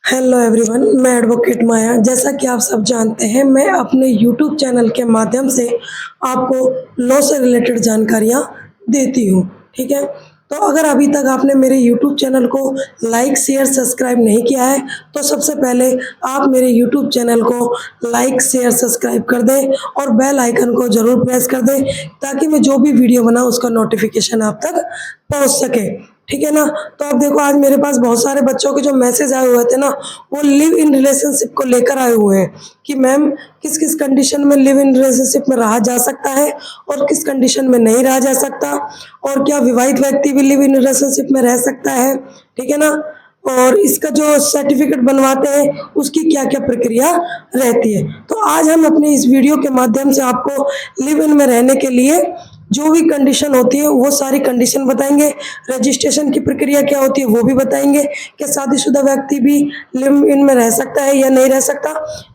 Hello everyone, मैं advocate माया। जैसा कि आप सब जानते हैं, मैं अपने यूट्यूब चैनल के माध्यम से आपको लॉ से रिलेटेड जानकारियाँ देती हूँ। ठीक है, तो अगर अभी तक आपने मेरे यूट्यूब चैनल को लाइक, शेयर, सब्सक्राइब नहीं किया है तो सबसे पहले आप मेरे यूट्यूब चैनल को लाइक, शेयर, सब्सक्राइब कर दें और बेल आइकन को ज़रूर प्रेस कर दें ताकि मैं जो भी वीडियो बनाऊँ उसका नोटिफिकेशन आप तक पहुँच सके। ठीक है ना। तो अब देखो, आज मेरे पास बहुत सारे बच्चों के जो मैसेज आए हुए थे ना, वो लिव इन रिलेशनशिप को लेकर आए हुए हैं कि मैम किस किस कंडीशन में लिव इन रिलेशनशिप में रहा जा सकता है और किस कंडीशन में नहीं रहा जा सकता, और क्या विवाहित व्यक्ति भी लिव इन रिलेशनशिप में रह सकता है। ठीक है ना। और इसका जो सर्टिफिकेट बनवाते हैं उसकी क्या क्या प्रक्रिया रहती है। तो आज हम अपने इस वीडियो के माध्यम से आपको लिव इन में रहने के लिए जो भी कंडीशन होती है वो सारी कंडीशन बताएंगे। रजिस्ट्रेशन की प्रक्रिया क्या होती है वो भी बताएंगे कि शादीशुदा व्यक्ति भी लिव इन में रह सकता है या नहीं रह सकता।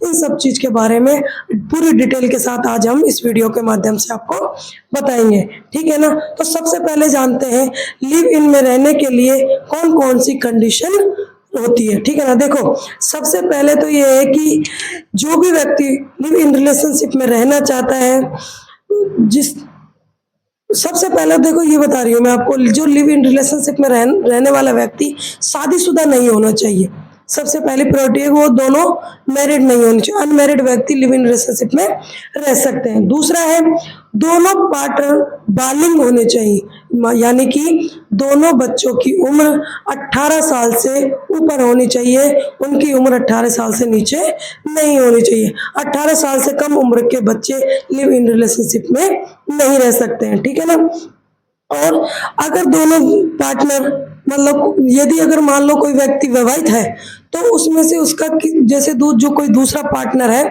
इन सब चीज़ के बारे में पूरी डिटेल के साथ आज हम इस वीडियो के माध्यम से आपको बताएंगे। ठीक है ना। तो सबसे पहले जानते हैं लिव इन में रहने के लिए कौन कौन सी कंडीशन होती है। ठीक है ना। देखो, सबसे पहले तो ये है कि जो भी व्यक्ति लिव इन रिलेशनशिप में रहना चाहता है, जिस सबसे पहले देखो ये बता रही हूँ मैं आपको, जो लिव इन रिलेशनशिप में रहने वाला व्यक्ति शादीशुदा नहीं होना चाहिए। सबसे पहली प्रायोरिटी है वो दोनों मैरिड नहीं होने चाहिए। अनमैरिड व्यक्ति लिव इन रिलेशनशिप में रह सकते हैं। दूसरा है दोनों पार्टनर बालिग होने चाहिए, यानी कि दोनों बच्चों की उम्र 18 साल से ऊपर होनी चाहिए, उनकी उम्र 18 साल से नीचे नहीं होनी चाहिए। 18 साल से कम उम्र के बच्चे लिव इन रिलेशनशिप में नहीं रह सकते हैं। ठीक है ना। और अगर दोनों पार्टनर, मतलब यदि अगर मान लो कोई व्यक्ति विवाहित है तो उसमें से उसका जैसे जो कोई दूसरा पार्टनर है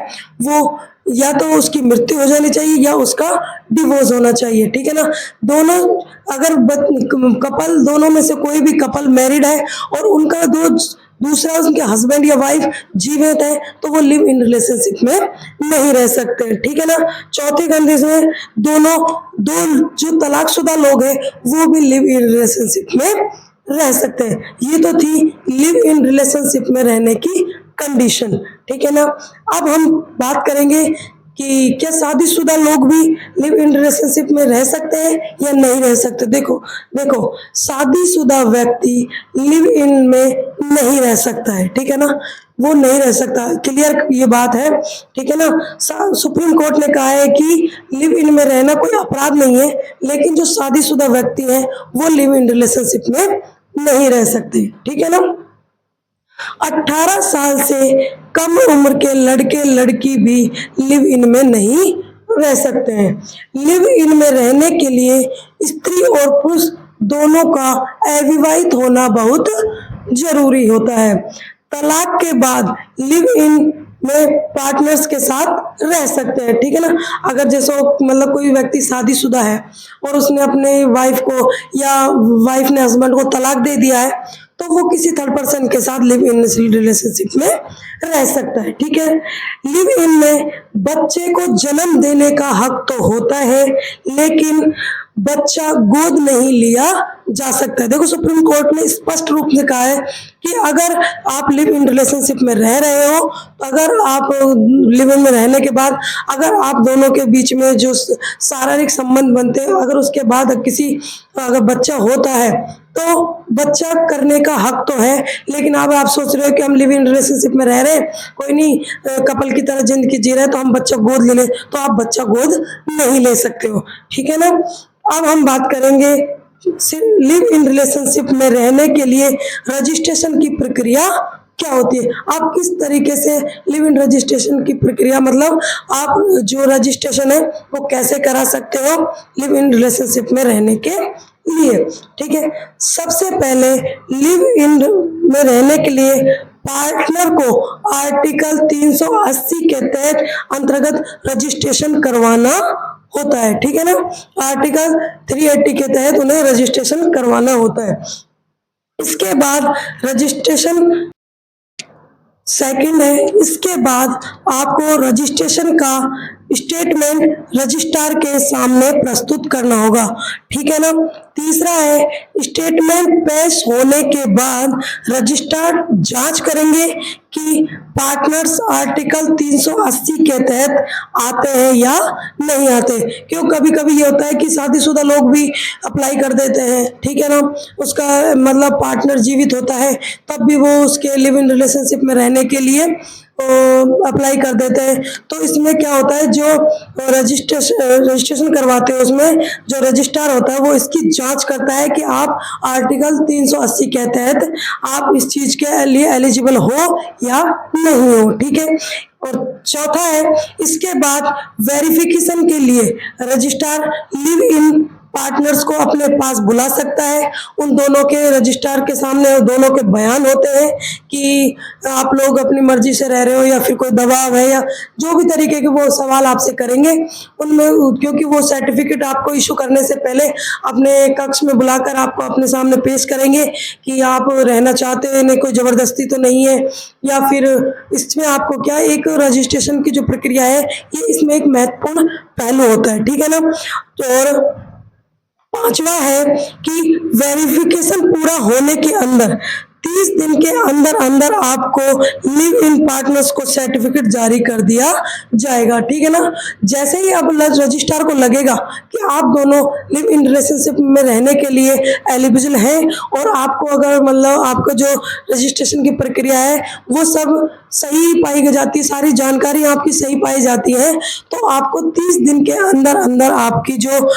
वो या तो उसकी मृत्यु हो जानी चाहिए या उसका डिवोर्स होना चाहिए। ठीक है ना। दोनों अगर कपल, दोनों में से कोई भी कपल मैरिड है और उनका दूसरा उनके हस्बैंड या वाइफ जीवित है तो वो लिव इन रिलेशनशिप में नहीं रह सकते। ठीक है ना। चौथी कंडीशन है दो जो तलाकशुदा लोग हैं वो भी लिव इन रिलेशनशिप में रह सकते हैं। ये तो थी लिव इन रिलेशनशिप में रहने की कंडीशन। ठीक है ना। अब हम बात करेंगे कि क्या शादीशुदा लोग भी लिव इन रिलेशनशिप में रह सकते हैं या नहीं रह सकते। देखो देखो शादीशुदा व्यक्ति लिव इन में नहीं रह सकता है। ठीक है ना। वो नहीं रह सकता, क्लियर ये बात है। ठीक है ना। सुप्रीम कोर्ट ने कहा है कि लिव इन में रहना कोई अपराध नहीं है, लेकिन जो शादीशुदा व्यक्ति है वो लिव इन रिलेशनशिप में नहीं रह सकते। ठीक है ना। 18 साल से कम उम्र के लड़के लड़की भी लिव इन में नहीं रह सकते हैं। लिव इन में रहने के लिए स्त्री और पुरुष दोनों का अविवाहित होना बहुत जरूरी होता है। तलाक के बाद लिव इन में पार्टनर्स के साथ रह सकते हैं। ठीक है ना। अगर जैसे मतलब कोई व्यक्ति शादीशुदा है और उसने अपने वाइफ को या वाइफ ने हस्बैंड को तलाक दे दिया है तो वो किसी थर्ड पर्सन के साथ लिव इन रिलेशनशिप में रह सकता है। ठीक है। लिव इन में बच्चे को जन्म देने का हक तो होता है, लेकिन बच्चा गोद नहीं लिया जा सकता है। देखो, सुप्रीम कोर्ट ने स्पष्ट रूप से कहा है कि अगर आप लिव इन रिलेशनशिप में रह रहे हो तो अगर आप लिव इन में रहने के बाद अगर आप दोनों के बीच में जो शारीरिक संबंध बनते हैं, अगर उसके बाद अगर बच्चा होता है तो बच्चा करने का हक तो है। लेकिन अब आप सोच रहे हो कि हम लिव इन रिलेशनशिप में रह रहे हैं, कोई नहीं, कपल की तरह जिंदगी जी रहे हैं तो हम बच्चा गोद ले लें, तो आप बच्चा गोद नहीं ले सकते हो। ठीक है ना। अब हम बात करेंगे लिव इन रिलेशनशिप में रहने के लिए रजिस्ट्रेशन की प्रक्रिया क्या होती है। आप किस तरीके से लिव इन रजिस्ट्रेशन की प्रक्रिया, मतलब आप जो रजिस्ट्रेशन है वो कैसे करा सकते हो लिव इन रिलेशनशिप में रहने के लिए। ठीक है। सबसे पहले लिव इन में रहने के लिए पार्टनर को आर्टिकल 380 के तहत अंतर्गत रजिस्ट्रेशन करवाना होता है। ठीक है ना। आर्टिकल 380 के तहत उन्हें रजिस्ट्रेशन करवाना होता है। इसके बाद रजिस्ट्रेशन सेकंड है, इसके बाद आपको रजिस्ट्रेशन का स्टेटमेंट रजिस्ट्रार के सामने प्रस्तुत करना होगा, ठीक है ना। तीसरा है स्टेटमेंट पेश होने के बाद रजिस्ट्रार जांच करेंगे कि पार्टनर्स आर्टिकल 380 के तहत आते हैं या नहीं आते। क्यों कभी कभी ये होता है कि शादीशुदा लोग भी अप्लाई कर देते हैं, ठीक है ना। उसका मतलब पार्टनर जीवित होता है तब भी वो उसके लिव इन रिलेशनशिप में रहने के लिए अप्लाई कर देते हैं। तो इसमें क्या होता है, जो रजिस्ट्रेशन करवाते हैं उसमें जो रजिस्ट्रार होता है वो इसकी जांच करता है कि आप आर्टिकल 380 के तहत आप इस चीज के लिए एलिजिबल हो या नहीं हो, ठीक है। और चौथा है, इसके बाद वेरिफिकेशन के लिए रजिस्ट्रार लिव इन पार्टनर्स को अपने पास बुला सकता है। उन दोनों के रजिस्ट्रार के सामने दोनों के बयान होते हैं कि आप लोग अपनी मर्जी से रह रहे हो या फिर कोई दबाव है, या जो भी तरीके के वो सवाल आपसे करेंगे उनमें, क्योंकि वो सर्टिफिकेट आपको इशू करने से पहले अपने कक्ष में बुलाकर आपको अपने सामने पेश करेंगे कि आप रहना चाहते हैं, नहीं कोई जबरदस्ती तो नहीं है, या फिर इसमें आपको क्या एक रजिस्ट्रेशन की जो प्रक्रिया है ये इसमें एक महत्वपूर्ण पहलू होता है, ठीक है ना। तो और पांचवा है कि वेरिफिकेशन पूरा होने के अंदर 30 दिन के अंदर अंदर आपको लिव इन पार्टनर्स को सर्टिफिकेट जारी कर दिया जाएगा, ठीक है ना। जैसे ही अब रजिस्ट्रार को लगेगा कि आप दोनों लिव इन रिलेशनशिप में रहने के लिए एलिजिबल हैं और आपको अगर मतलब आपका जो रजिस्ट्रेशन की प्रक्रिया है वो सब सही पाई जाती है, सारी जानकारी आपकी सही पाई जाती है, तो आपको 30 दिन के अंदर अंदर आपकी जो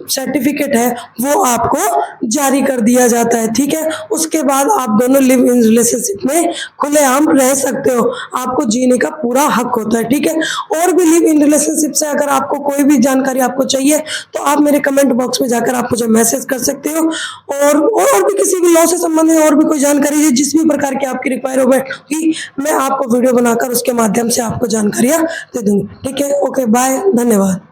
सर्टिफिकेट है वो आपको जारी कर दिया जाता है, ठीक है। उसके बाद आप दोनों लिव इन रिलेशनशिप में खुलेआम रह सकते हो, आपको जीने का पूरा हक होता है, ठीक है। और भी लिव इन रिलेशनशिप से अगर आपको कोई भी जानकारी आपको चाहिए तो आप मेरे कमेंट बॉक्स में जाकर आप मुझे मैसेज कर सकते हो, और भी किसी भी लॉ से संबंधित और भी कोई जानकारी है जिस भी प्रकार की आपकी रिक्वायरमेंट होगी मैं आपको वीडियो बनाकर उसके माध्यम से आपको जानकारियां दे दूंगी, ठीक है। ओके बाय, धन्यवाद।